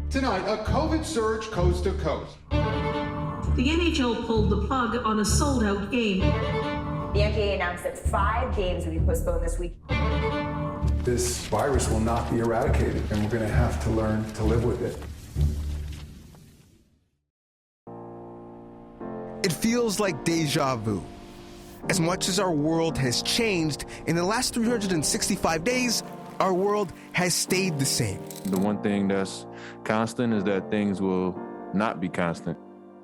Tonight, a COVID surge coast to coast. The NHL pulled the plug on a sold-out game. The NBA announced that 5 games will be postponed this week. This virus will not be eradicated, and we're going to have to learn to live with it. It feels like deja vu. As much as our world has changed, in the last 365 days, our world has stayed the same. The one thing that's constant is that things will not be constant.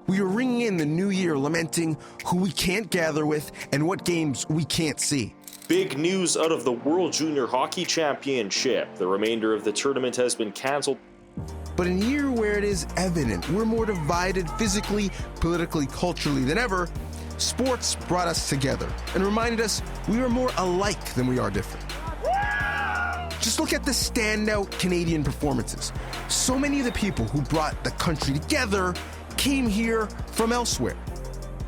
We are ringing in the new year lamenting who we can't gather with and what games we can't see. Big news out of the World Junior Hockey Championship. The remainder of the tournament has been canceled. But in a year where it is evident we're more divided physically, politically, culturally than ever, sports brought us together and reminded us we are more alike than we are different. Just look at the standout Canadian performances. So many of the people who brought the country together came here from elsewhere,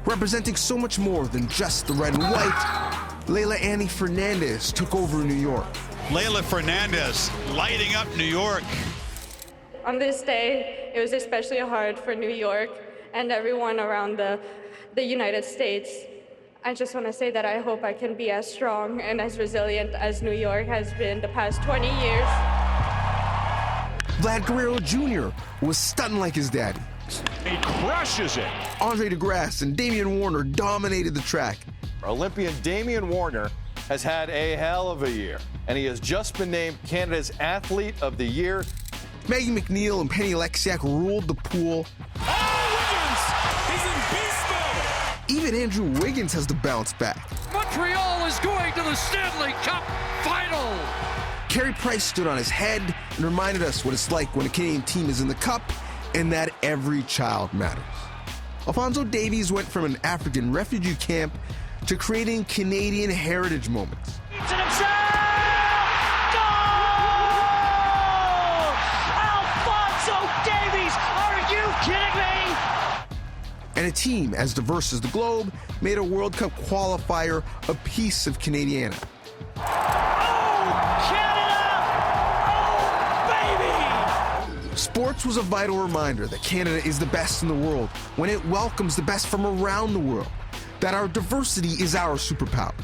representing so much more than just the red and white. Leila Annie Fernandez took over New York. Leila Fernandez lighting up New York. On this day, it was especially hard for New York and everyone around the United States. I just want to say that I hope I can be as strong and as resilient as New York has been the past 20 years. Vlad Guerrero Jr. was stunning like his daddy. He crushes it. Andre DeGrasse and Damian Warner dominated the track. Olympian Damian Warner has had a hell of a year, and he has just been named Canada's Athlete of the Year. Maggie McNeil and Penny Oleksiak ruled the pool. Oh, Wiggins! He's in beast mode! Even Andrew Wiggins has to bounce back. Montreal is going to the Stanley Cup Final! Carey Price stood on his head and reminded us what it's like when a Canadian team is in the cup and that every child matters. Alphonso Davies went from an African refugee camp to creating Canadian heritage moments. And a team as diverse as the globe made a World Cup qualifier a piece of Canadiana. Oh, Canada! Oh, baby! Sports was a vital reminder that Canada is the best in the world when it welcomes the best from around the world, that our diversity is our superpower.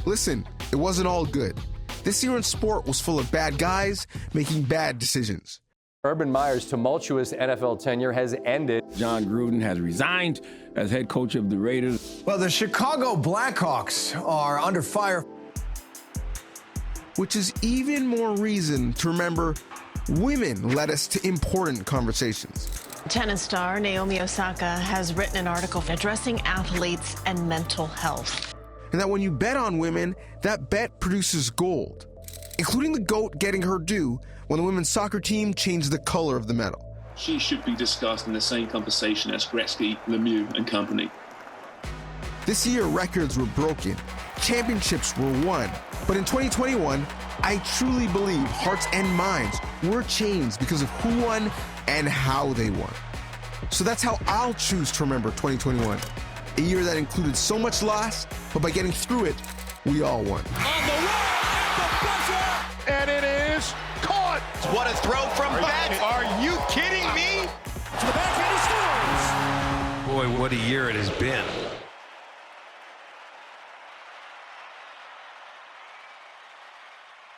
Listen, it wasn't all good. This year in sport was full of bad guys making bad decisions. Urban Meyer's tumultuous NFL tenure has ended. John Gruden has resigned as head coach of the Raiders. Well, the Chicago Blackhawks are under fire. Which is even more reason to remember women led us to important conversations. Tennis star Naomi Osaka has written an article addressing athletes and mental health. And that when you bet on women, that bet produces gold, including the GOAT getting her due when the women's soccer team changed the color of the medal. She should be discussed in the same conversation as Gretzky, Lemieux, and company. This year, records were broken, championships were won, but in 2021, I truly believe hearts and minds were changed because of who won and how they won. So that's how I'll choose to remember 2021, a year that included so much loss, but by getting through it, we all won. On the run, at the buzzer, and it is caught. What a throw from back. Are you kidding me? To the backhand, he scores! Boy, what a year it has been.